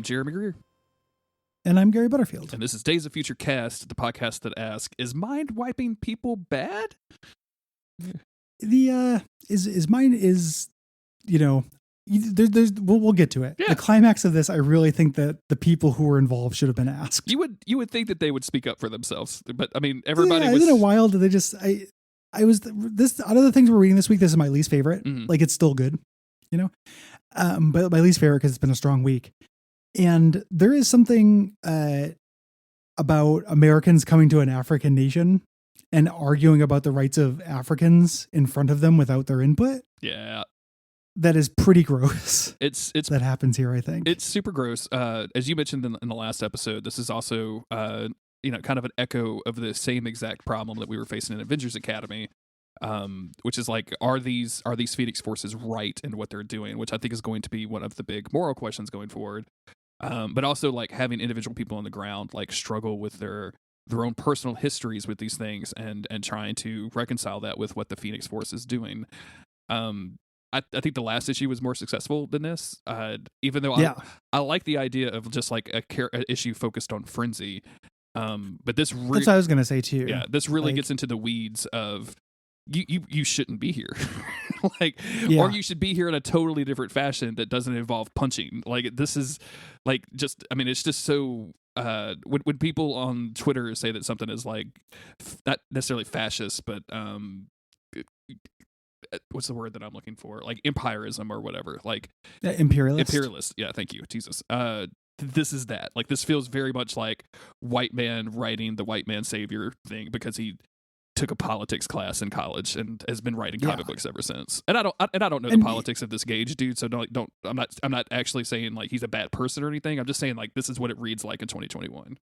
I'm Jeremy Greer. And I'm Gary Butterfield. And this is Days of Future Cast, the podcast that asks, is mind wiping people bad? Is mine is, you know, we'll get to it. Yeah. The climax of this, I really think that the people who were involved should have been asked. You would think that they would speak up for themselves, but I mean, everybody was. Isn't it wild that they just, I was, this, out of the things we're reading this week, this is my least favorite. Mhm. Like, it's still good, you know, but my least favorite because it's been a strong week. And there is something about Americans coming to an African nation and arguing about the rights of Africans in front of them without their input. Yeah. That is pretty gross. It's that happens here, I think. It's super gross. As you mentioned in the last episode, this is also kind of an echo of the same exact problem that we were facing in Avengers Academy, which is like, are these Phoenix forces right in what they're doing? Which I think is going to be one of the big moral questions going forward. But also like having individual people on the ground like struggle with their own personal histories with these things and trying to reconcile that with what the Phoenix Force is doing. I think the last issue was more successful than this, even though I like the idea of just like a issue focused on Frenzy. But this that's what I was going to say too. Yeah, this really gets into the weeds of you shouldn't be here. Or you should be here in a totally different fashion that doesn't involve punching. Like this is like just, I mean, it's just so when people on Twitter say that something is like not necessarily fascist, but what's the word that I'm looking for? Like empirism or whatever. Like imperialist. Yeah, thank you. Jesus. This is that. Like this feels very much like white man writing the white man savior thing because he took a politics class in college and has been writing comic books ever since. And I don't know the politics of this Gage dude, so I'm not actually saying like he's a bad person or anything. I'm just saying like this is what it reads like in 2021.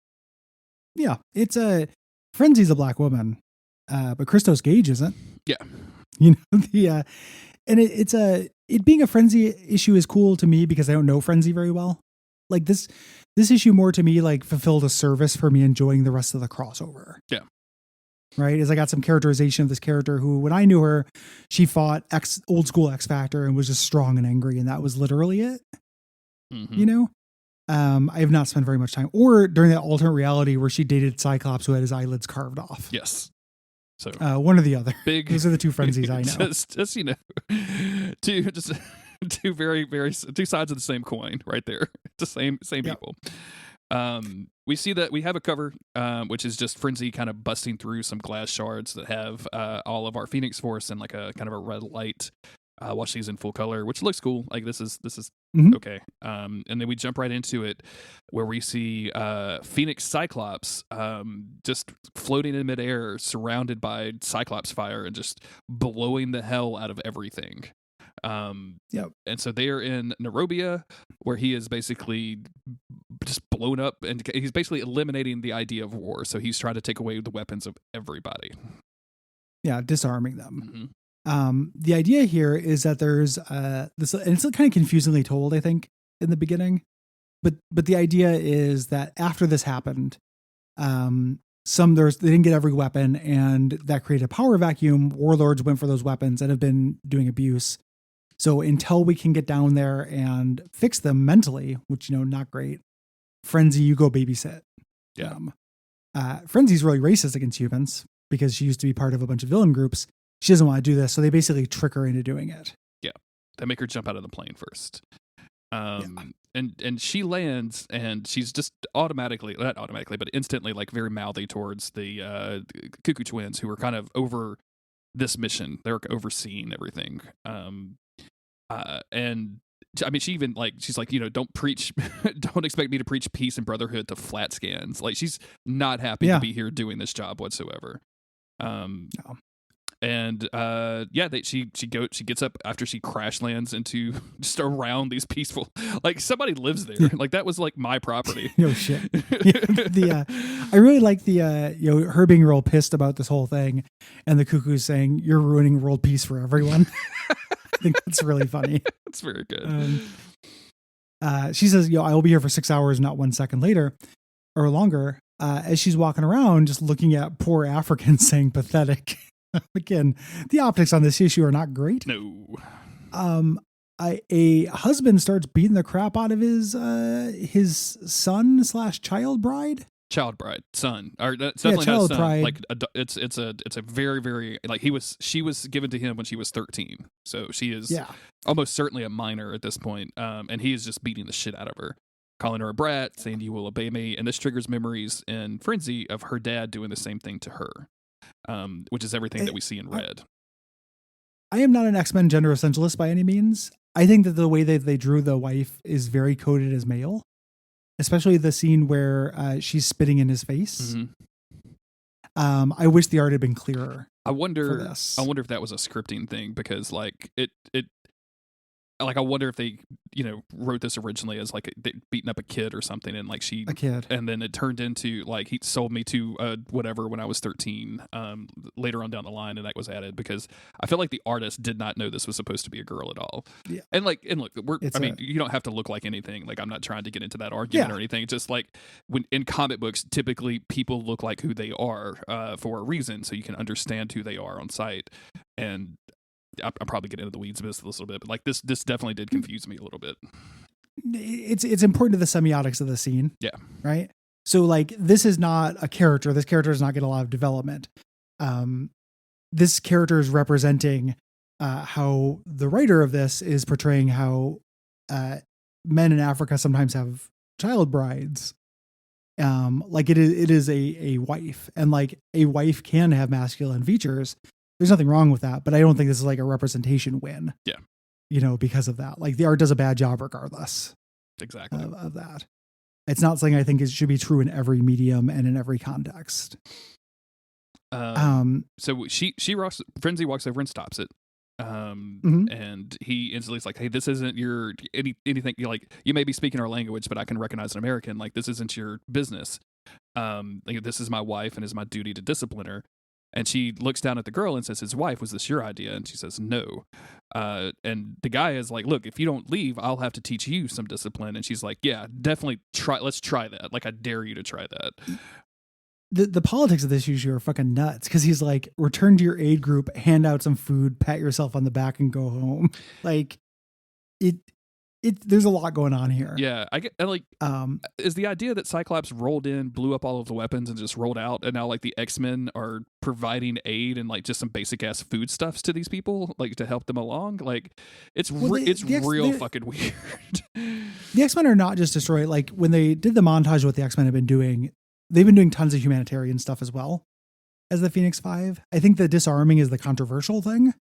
Yeah, it's Frenzy's a black woman, but Christos Gage isn't. Yeah, you know and it being a Frenzy issue is cool to me because I don't know Frenzy very well. Like this issue more to me like fulfilled a service for me enjoying the rest of the crossover. Yeah. Right, as I got some characterization of this character who, when I knew her, she fought old school X Factor and was just strong and angry, and that was literally it. Mm-hmm. You know, I have not spent very much time, or during that alternate reality where she dated Cyclops, who had his eyelids carved off. Yes, so one or the other. Those are the two Frenzies I know. Just you know, two very very two sides of the same coin, right there. The same people. We see that we have a cover, which is just Frenzy kind of busting through some glass shards that have all of our Phoenix Force and like a kind of a red light while she's in full color, which looks cool. Like this is mm-hmm. Okay. And then we jump right into it where we see Phoenix Cyclops just floating in midair, surrounded by Cyclops fire and just blowing the hell out of everything. And so they are in Nairobia, where he is basically just blown up, and he's basically eliminating the idea of war. So he's trying to take away the weapons of everybody. Yeah, disarming them. Mm-hmm. The idea here is that there's this, and it's kind of confusingly told, I think, in the beginning. But the idea is that after this happened, they didn't get every weapon, and that created a power vacuum. Warlords went for those weapons and have been doing abuse. So until we can get down there and fix them mentally, which, you know, not great, Frenzy, you go babysit. Yeah. Frenzy's really racist against humans because she used to be part of a bunch of villain groups. She doesn't want to do this. So they basically trick her into doing it. Yeah. They make her jump out of the plane first. And she lands, and she's just not automatically, but instantly like very mouthy towards the Cuckoo Twins, who are kind of over this mission. They're overseeing everything. And I mean, she even she's like, you know, don't expect me to preach peace and brotherhood to flat scans. Like she's not happy to be here doing this job whatsoever. No. And she gets up after she crash lands into just around these peaceful, like somebody lives there. Like that was like my property. No shit. I really like her being real pissed about this whole thing, and the Cuckoo's saying, "You're ruining world peace for everyone." I think that's really funny. That's very good. She says, I will be here for 6 hours, not 1 second later or longer. As she's walking around, just looking at poor Africans saying pathetic. Again, the optics on this issue are not great. No. a husband starts beating the crap out of his son / child bride. Child bride, son, or it's definitely not a child son. bride. Like it's a very, very, like she was given to him when she was 13, so she is almost certainly a minor at this point. And he is just beating the shit out of her, calling her a brat, saying you will obey me, and this triggers memories in Frenzy of her dad doing the same thing to her, which is everything that we see in Red. I am not an X-Men gender essentialist by any means. I think that the way that they drew the wife is very coded as male. Especially the scene where she's spitting in his face. Mm-hmm. I wish the art had been clearer. I wonder if that was a scripting thing, because like it like I wonder if they wrote this originally as like beating up a kid or something, and like a kid, and then it turned into like he sold me to whatever when I was 13 later on down the line, and that was added because I feel like the artist did not know this was supposed to be a girl at all. Yeah. And look, you don't have to look like anything. Like I'm not trying to get into that argument or anything. Just like when in comic books, typically people look like who they are for a reason, so you can understand who they are on site. And I'm probably getting into the weeds of this a little bit, but like this definitely did confuse me a little bit. It's important to the semiotics of the scene. Yeah. Right. So like, this is not a character. This character does not get a lot of development. This character is representing how the writer of this is portraying how men in Africa sometimes have child brides. Like it is a wife, and like a wife can have masculine features. There's nothing wrong with that, but I don't think this is like a representation win. Yeah. Because of that. Like the art does a bad job regardless. Exactly. Of that. It's not something I think it should be true in every medium and in every context. So Frenzy walks over and stops it. And he instantly is like, hey, this isn't your anything. You're like, you may be speaking our language, but I can recognize an American. Like, this isn't your business. Like, this is my wife, and it's my duty to discipline her. And she looks down at the girl and says, his wife, was this your idea? And she says, no. And the guy is like, look, if you don't leave, I'll have to teach you some discipline. And she's like, yeah, definitely let's try that. Like, I dare you to try that. The politics of this issue are fucking nuts, because he's like, return to your aid group, hand out some food, pat yourself on the back, and go home. Like, there's a lot going on here. Yeah, I get like, is the idea that Cyclops rolled in, blew up all of the weapons, and just rolled out, and now like the X-Men are providing aid and like just some basic ass foodstuffs to these people, like to help them along? Like, it's real fucking weird. The X-Men are not just destroyed. Like when they did the montage of what the X-Men have been doing, they've been doing tons of humanitarian stuff as well as the Phoenix Five. I think the disarming is the controversial thing,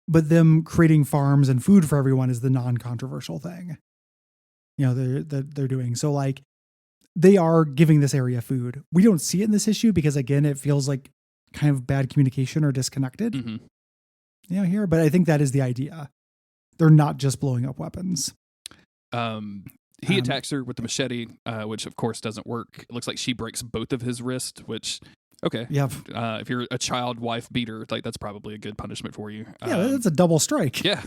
but them creating farms and food for everyone is the non-controversial thing. They're doing. So like, they are giving this area food. We don't see it in this issue because again, it feels like kind of bad communication or disconnected. Mm-hmm. Here, but I think that is the idea. They're not just blowing up weapons. He attacks her with the machete, which of course doesn't work. It looks like she breaks both of his wrists, which, okay. Yep. If you're a child wife beater, like that's probably a good punishment for you. Yeah, that's a double strike. Yeah.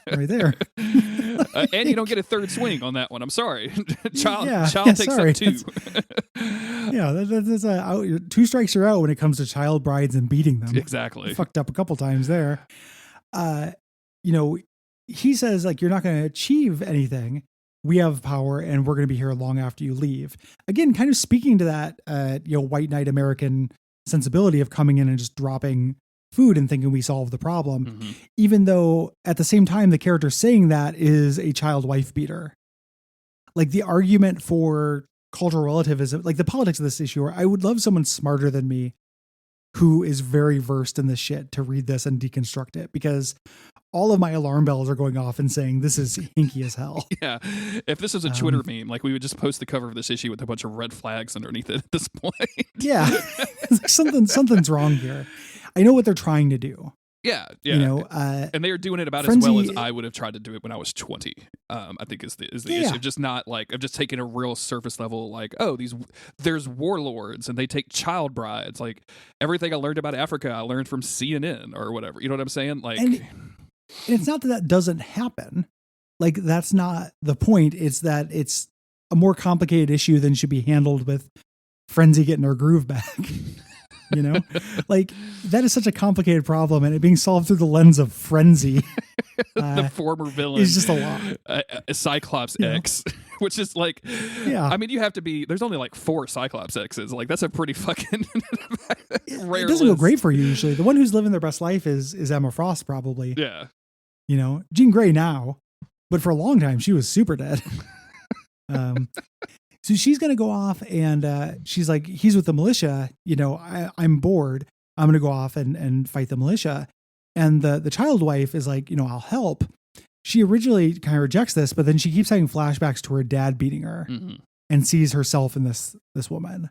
Right there. And you don't get a third swing on that one. I'm sorry. Child takes up two. That's two strikes are out when it comes to child brides and beating them. Exactly. Fucked up a couple times there. He says like, you're not going to achieve anything. We have power and we're going to be here long after you leave. Again, kind of speaking to that, white knight American sensibility of coming in and just dropping food and thinking we solved the problem. Mm-hmm. Even though at the same time, the character saying that is a child wife beater. Like the argument for cultural relativism, like the politics of this issue, I would love someone smarter than me who is very versed in this shit to read this and deconstruct it, because all of my alarm bells are going off and saying this is hinky as hell. Yeah. If this was a Twitter meme, like we would just post the cover of this issue with a bunch of red flags underneath it at this point. Yeah. Something's wrong here. I know what they're trying to do. Yeah. And they are doing it about Frenzy, as well as I would have tried to do it when I was 20. I think is the issue. Just not like, I'm just taking a real surface level, like, oh, there's warlords and they take child brides. Like everything I learned about Africa, I learned from CNN or whatever. You know what I'm saying? Like, and it's not that doesn't happen. Like that's not the point. It's that it's a more complicated issue than should be handled with Frenzy getting her groove back. Like that is such a complicated problem, and it being solved through the lens of Frenzy The former villain is just a lot. Cyclops X, which is like, I mean, you have to be. There's only like 4 Cyclops X's. Like that's a pretty fucking rare. It doesn't list. go great for you usually. The one who's living their best life is Emma Frost probably. Yeah. You know, Jean Grey now, but for a long time she was super dead. So she's gonna go off and she's like, he's with the militia. You know, I'm bored. I'm gonna go off and fight the militia. And the child wife is like, you know, I'll help. She originally kind of rejects this, but then she keeps having flashbacks to her dad beating her and sees herself in this woman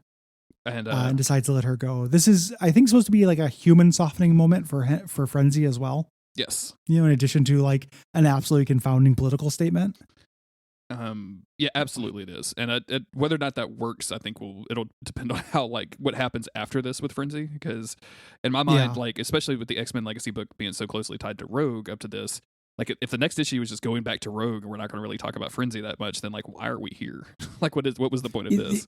and decides to let her go. This is, I think, supposed to be like a human softening moment for Frenzy as well. Yes. You know, in addition to like an absolutely confounding political statement. Yeah, absolutely it is. And whether or not that works, I think it'll depend on how, like, what happens after this with Frenzy. Because in my mind, like, especially with the X-Men Legacy book being so closely tied to Rogue up to this, like, if the next issue was just going back to Rogue and we're not going to really talk about Frenzy that much, then, like, why are we here? Like, what was the point of this?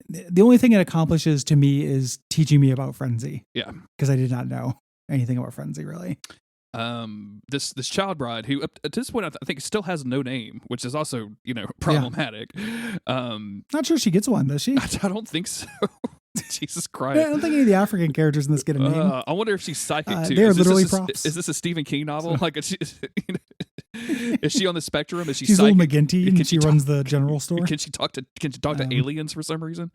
The only thing it accomplishes to me is teaching me about Frenzy. Yeah. Because I did not know anything about Frenzy, really. This child bride who up to this point I think still has no name, which is also, you know, problematic. Not sure she gets one, does she? I don't think so. Jesus Christ. I don't think any of the African characters in this get a name. I wonder if she's psychic too. They're literally props. Is this a Stephen King novel? Like, is she on the spectrum? Is she she's psychic? Little McGinty and she runs the general store. Can she talk to aliens for some reason?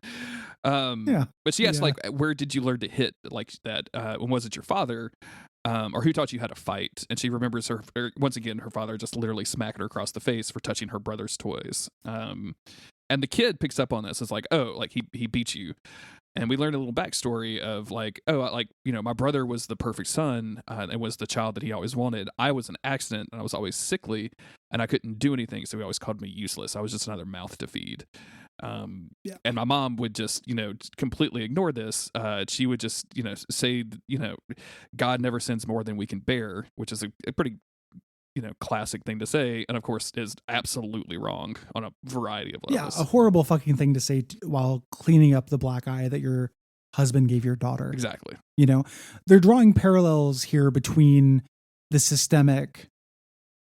But she asked, like, where did you learn to hit like that? When was it your father? Or who taught you how to fight? And she remembers once again, her father just literally smacked her across the face for touching her brother's toys. And the kid picks up on this. It's like, oh, like he beat you. And we learned a little backstory of like, oh, like, you know, my brother was the perfect son and was the child that he always wanted. I was an accident and I was always sickly and I couldn't do anything. So he always called me useless. I was just another mouth to feed. And my mom would just, you know, completely ignore this. She would just, you know, say, you know, God never sends more than we can bear, which is a pretty, you know, classic thing to say. And of course is absolutely wrong on a variety of levels. Yeah. A horrible fucking thing to say while cleaning up the black eye that your husband gave your daughter. Exactly. You know, they're drawing parallels here between the systemic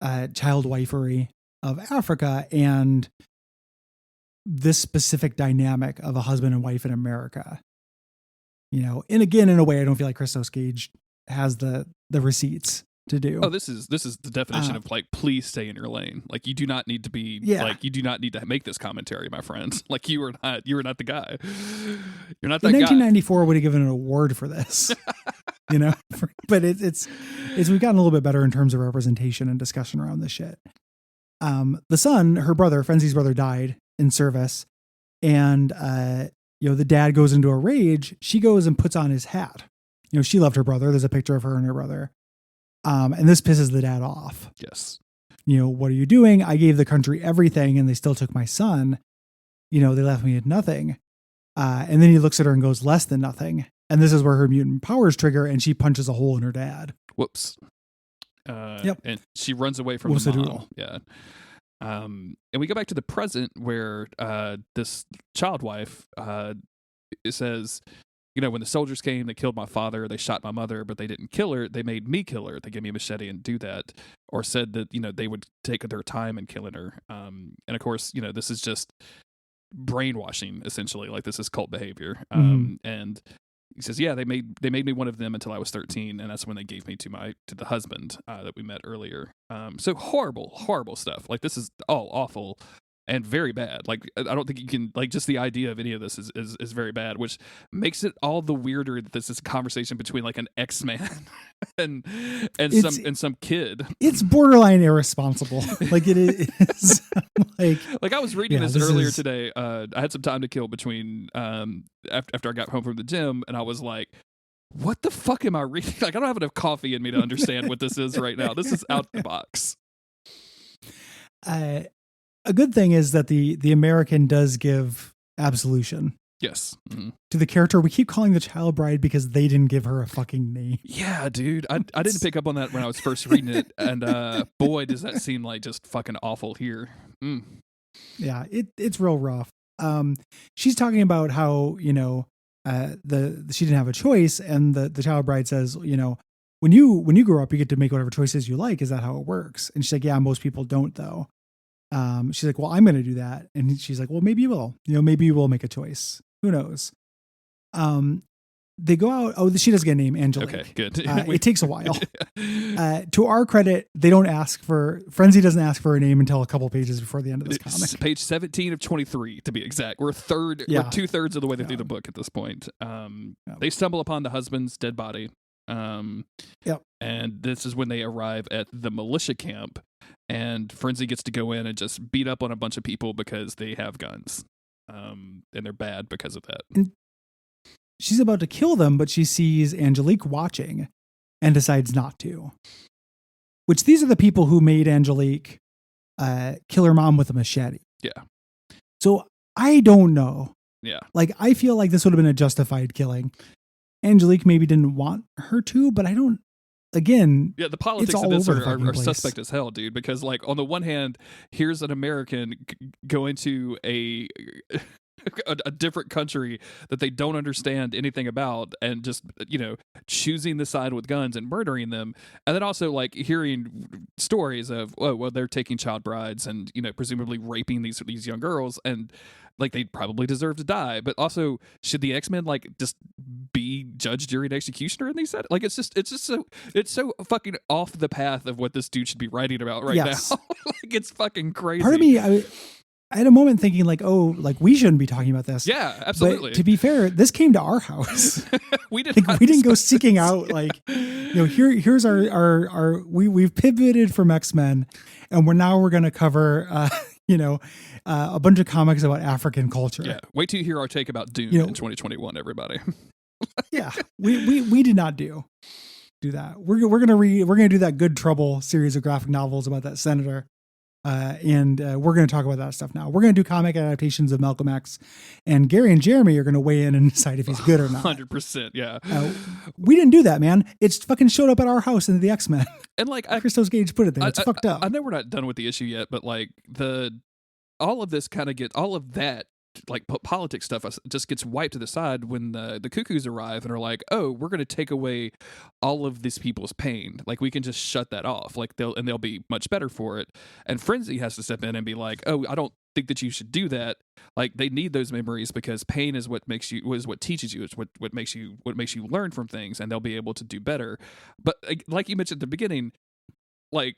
child wifery of Africa and this specific dynamic of a husband and wife in America, you know, and again, in a way, I don't feel like Christos Gage has the receipts to do. Oh, this is the definition of like, please stay in your lane. Like, you do not need to be like, you do not need to make this commentary, my friend. Like, you are not the guy. You're not that guy. 1994 guy. would have given an award for this, you know, but it's we've gotten a little bit better in terms of representation and discussion around this shit. The son, her brother, Frenzy's brother, died in service, and you know, the dad goes into a rage. She goes and puts on his hat. You know, she loved her brother. There's a picture of her and her brother, and this pisses the dad off. Yes. You know, what are you doing? I gave the country everything and they still took my son. You know, they left me with nothing. And then he looks at her and goes, less than nothing. And this is where her mutant powers trigger, and she punches a hole in her dad. Whoops. And she runs away from the mom. Yeah. And we go back to the present where this child wife says, you know, when the soldiers came, they killed my father, they shot my mother, but they didn't kill her. They made me kill her. They gave me a machete and do that. Or said that, you know, they would take their time in killing her. And of course, you know, this is just brainwashing, essentially. Like, this is cult behavior. And he says, yeah, they made me one of them until I was 13, and that's when they gave me to the husband that we met earlier. So horrible stuff. Like, this is all awful and very bad. Like, I don't think you can, like, just the idea of any of this is very bad, which makes it all the weirder that this is a conversation between like an X-Man and some kid. It's borderline irresponsible. Like, it is like I was reading this earlier today. I had some time to kill between after I got home from the gym, and I was like, what the fuck am I reading? Like, I don't have enough coffee in me to understand what this is right now. This is out the box. A good thing is that the American does give absolution. Yes. Mm-hmm. To the character we keep calling the child bride because they didn't give her a fucking name. Yeah, dude. I didn't pick up on that when I was first reading it. And boy, does that seem like just fucking awful here. Yeah, it's real rough. She's talking about how, you know, she didn't have a choice, and the child bride says, you know, when you grow up, you get to make whatever choices you like. Is that how it works? And she's like, yeah, most people don't though. She's like, well, I'm going to do that. And she's like, well, maybe you will, maybe you will make a choice. Who knows? They go out. Oh, she does get a name, Angelique. Okay, good. It takes a while. To our credit, they don't ask for, Frenzy doesn't ask for a name until a couple pages before the end of this comic. Page 17 of 23, to be exact. We're 2/3 of the way through the book at this point. They stumble upon the husband's dead body. And this is when they arrive at the militia camp, and Frenzy gets to go in and just beat up on a bunch of people because they have guns. And they're bad because of that. And she's about to kill them, but she sees Angelique watching and decides not to. Which these are the people who made Angelique kill her mom with a machete. Yeah. So I don't know. Yeah. Like, I feel like this would have been a justified killing. Angelique maybe didn't want her to, but I don't. Again, yeah, the politics of this are suspect as hell, dude. Because, like, on the one hand, here's an American going to a different country that they don't understand anything about, and just choosing the side with guns and murdering them, and then also like hearing stories of they're taking child brides and presumably raping these young girls, and like they probably deserve to die. But also, should the X-Men like just be judge, jury, and executioner in these set? Like it's so fucking off the path of what this dude should be writing about right now. Like it's fucking crazy. Part of me, I had a moment thinking like, oh, like we shouldn't be talking about this. Yeah, absolutely. But to be fair, this came to our house. we didn't go seeking out like, here's our we've pivoted from X-Men, and we're going to cover a bunch of comics about African culture. Yeah, wait till you hear our take about Dune in 2021, everybody. Yeah, we did not do that. We're gonna do that Good Trouble series of graphic novels about that senator. And we're going to talk about that stuff now. We're going to do comic adaptations of Malcolm X, and Gary and Jeremy are going to weigh in and decide if he's good or not. 100%, yeah. We didn't do that, man. It's fucking showed up at our house in the X-Men. And like Christos Gage put it there. It's fucked up. I know we're not done with the issue yet, but like all of that like politics stuff just gets wiped to the side when the Cuckoos arrive and are like, oh, we're going to take away all of these people's pain. Like we can just shut that off. Like they'll be much better for it. And Frenzy has to step in and be like, oh, I don't think that you should do that. Like they need those memories because pain is what teaches you. It's what makes you learn from things, and they'll be able to do better. But like you mentioned at the beginning, like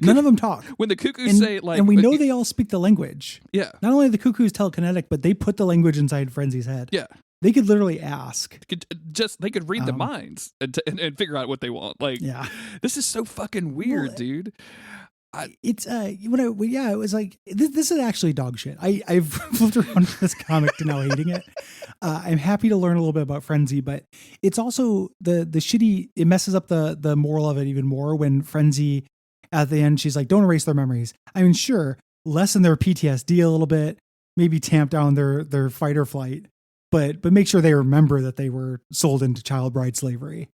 none of them talk. When the Cuckoos say like, and we know they all speak the language. Yeah. Not only the Cuckoos telekinetic, but they put the language inside Frenzy's head. Yeah. They could literally ask. They could read the minds and figure out what they want. Like, yeah. This is so fucking weird, dude. It was like this is actually dog shit. I've flipped around this comic to now hating it. I'm happy to learn a little bit about Frenzy, but it's also the shitty. It messes up the moral of it even more when Frenzy at the end she's like, don't erase their memories. I mean, sure, lessen their PTSD a little bit, maybe tamp down their fight or flight, but make sure they remember that they were sold into child bride slavery.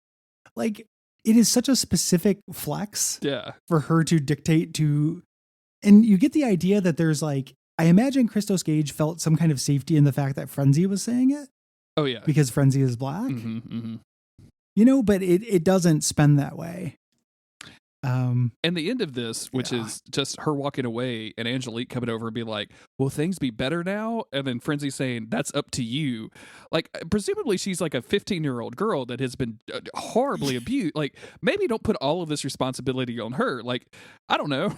Like, it is such a specific flex for her to dictate to, and you get the idea that there's like, I imagine Christos Gage felt some kind of safety in the fact that Frenzy was saying it. Oh yeah. Because Frenzy is black, but it doesn't spend that way. And the end of this, which is just her walking away and Angelique coming over and be like, will things be better now? And then Frenzy saying, that's up to you. Like, presumably she's like a 15-year-old girl that has been horribly abused. Like, maybe don't put all of this responsibility on her. Like, I don't know,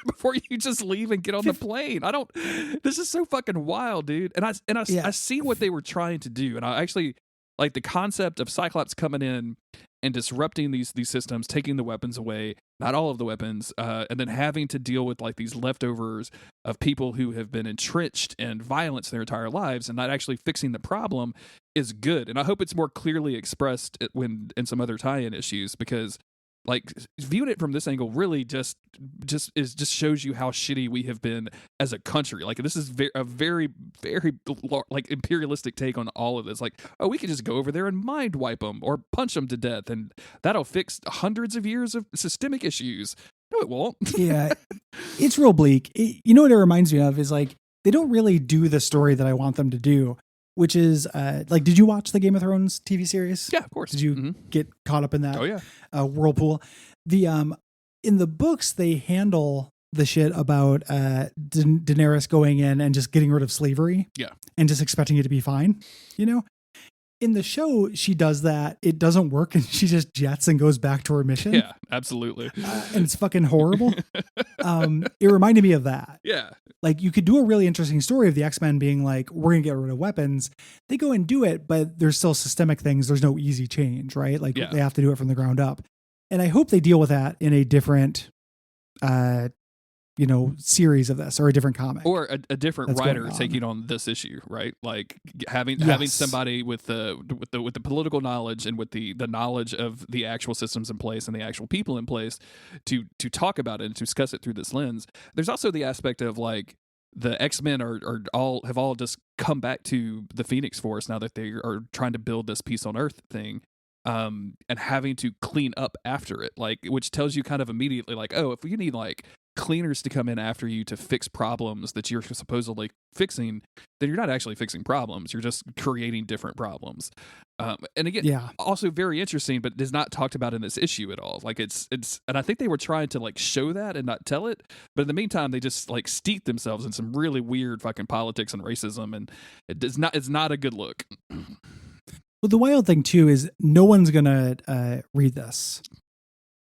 before you just leave and get on the plane. This is so fucking wild, dude. And I see what they were trying to do. And I actually like the concept of Cyclops coming in and disrupting these systems, taking the weapons away, not all of the weapons, and then having to deal with like these leftovers of people who have been entrenched in violence their entire lives and not actually fixing the problem is good. And I hope it's more clearly expressed when in some other tie-in issues, because like viewing it from this angle really just shows you how shitty we have been as a country. Like this is a very, very like imperialistic take on all of this. Like, oh, we could just go over there and mind wipe them or punch them to death, and that'll fix hundreds of years of systemic issues. No, it won't. Yeah, it's real bleak. You know what it reminds me of is like they don't really do the story that I want them to do. which is like, did you watch the Game of Thrones TV series? Yeah, of course. Did you get caught up in that? Oh yeah. Whirlpool. The in the books they handle the shit about Daenerys going in and just getting rid of slavery. Yeah. And just expecting it to be fine, you know? In the show, she does that. It doesn't work, and she just jets and goes back to her mission. Yeah, absolutely. And it's fucking horrible. It reminded me of that. Yeah. Like, you could do a really interesting story of the X-Men being like, we're going to get rid of weapons. They go and do it, but there's still systemic things. There's no easy change, right? Like, they have to do it from the ground up. And I hope they deal with that in a different series of this, or a different comic, or a different writer taking on this issue, right? Like having somebody with the political knowledge and with the knowledge of the actual systems in place and the actual people in place to talk about it and to discuss it through this lens. There's also the aspect of like the X-Men have all just come back to the Phoenix Force now that they are trying to build this peace on Earth thing. And having to clean up after it, like, which tells you kind of immediately, like, oh, if you need like cleaners to come in after you to fix problems that you're supposedly fixing, then you're not actually fixing problems. You're just creating different problems. And again, also very interesting, but is not talked about in this issue at all. Like it's, and I think they were trying to like show that and not tell it, but in the meantime, they just like steeped themselves in some really weird fucking politics and racism, and it's not a good look. Well, the wild thing too is no one's gonna read this.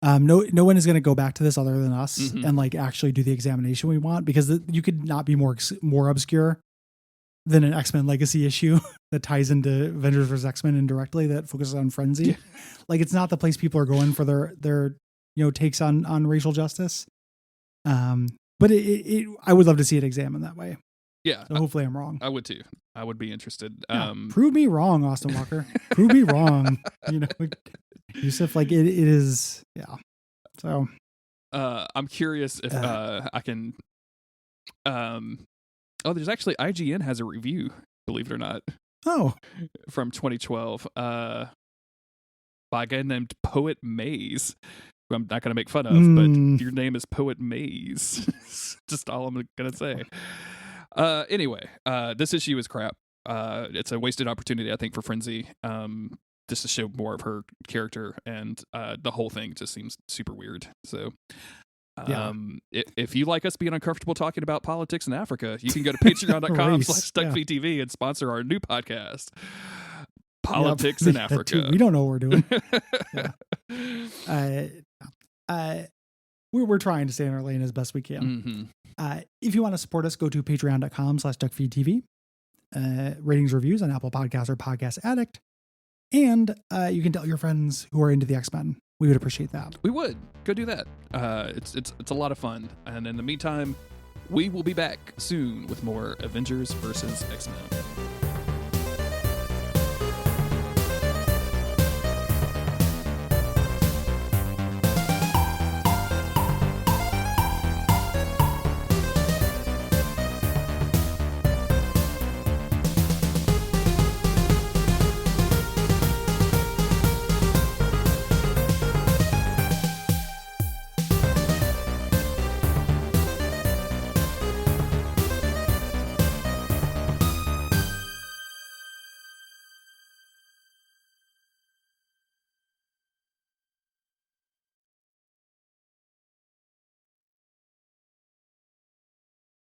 No one is going to go back to this other than us and like actually do the examination we want, because you could not be more obscure than an X-Men Legacy issue that ties into Avengers vs. X-Men indirectly, that focuses on frenzy. Yeah. Like, it's not the place people are going for their takes on racial justice. But I would love to see it examined that way. Yeah. So hopefully I'm wrong. I would too. I would be interested. Yeah, prove me wrong, Austin Walker. Prove me wrong. Yusuf, like it is. Yeah. So I'm curious if I can there's actually IGN has a review, believe it or not. Oh. From 2012 by a guy named Poet Maze, who I'm not going to make fun of, but your name is Poet Maze. Just all I'm going to say. Anyway, this issue is crap. It's a wasted opportunity, I think, for Frenzy, just to show more of her character, and the whole thing just seems super weird. So, if you like us being uncomfortable talking about politics in Africa, you can go to patreon.com/Duckfeed.tv and sponsor our new podcast, Politics in Africa. We don't know what we're doing. We're trying to stay in our lane as best we can. If you want to support us, go to patreon.com/Duckfeed.tv. Ratings, reviews on Apple Podcasts or Podcast Addict. And you can tell your friends who are into the X-Men. We would appreciate that. We would. Go do that. It's a lot of fun. And in the meantime, we will be back soon with more Avengers vs. X-Men.